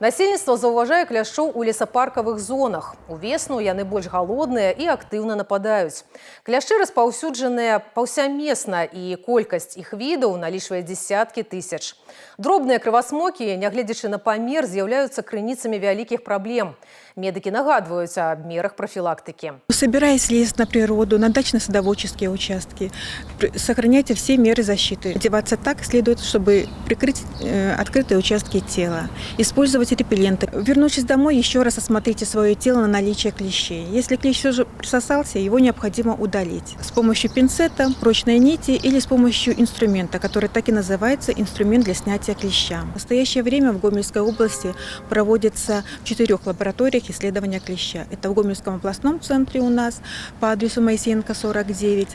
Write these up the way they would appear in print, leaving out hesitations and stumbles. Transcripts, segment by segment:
Насельніцтва заўважае кляшчоў у лесапаркавых зонах. Увесну яны больш галодныя і актыўна нападаюць. Кляшчы распаўсюджаныя паўсямесна, і колькасць іх відаў налічвае дзесяткі тысяч. Дробныя крывасмокі, нягледзячы на памер, з'яўляюцца крыніцамі вялікіх праблем. Медики нагадывают о мерах профилактики. Собираясь лезть на природу, на дачно-садоводческие участки, сохраняйте все меры защиты. Одеваться так следует, чтобы прикрыть открытые участки тела. Использовать репелленты. Вернувшись домой, еще раз осмотрите свое тело на наличие клещей. Если клещ все же присосался, его необходимо удалить. С помощью пинцета, прочной нити или с помощью инструмента, который так и называется инструмент для снятия клеща. В настоящее время в Гомельской области проводится в 4 лабораториях исследования клеща. Это в Гомельском областном центре у нас по адресу Моисеенко, 49,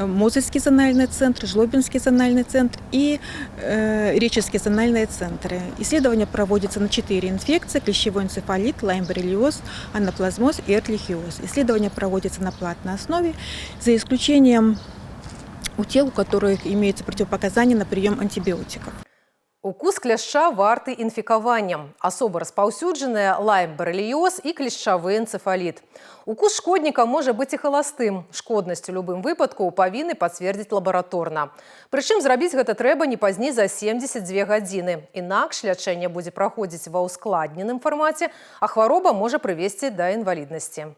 Мозырский зональный центр, Жлобинский зональный центр и Речевский зональные центры. Исследования проводятся на 4 инфекции: клещевой энцефалит, лайм-боррелиоз, анаплазмоз и эртлихиоз. Исследования проводятся на платной основе, за исключением у тех, у которых имеются противопоказания на прием антибиотиков. Укус кляшча варты інфікаванням. Асоба распаўсюджаная лайм-боррелиоз і клешчавы энцефаліт. Укус шкодніка можа быць і халастым. Шкоднасць у любым выпадку павінны пацвердзіць лабараторна. Прычым зрабіць гэта трэба не пазней за 72 гадзіны. Інакш лячэнне будзе праходзіць ва ўскладненым фармаце, а хвароба можа прывесці да інваліднасці.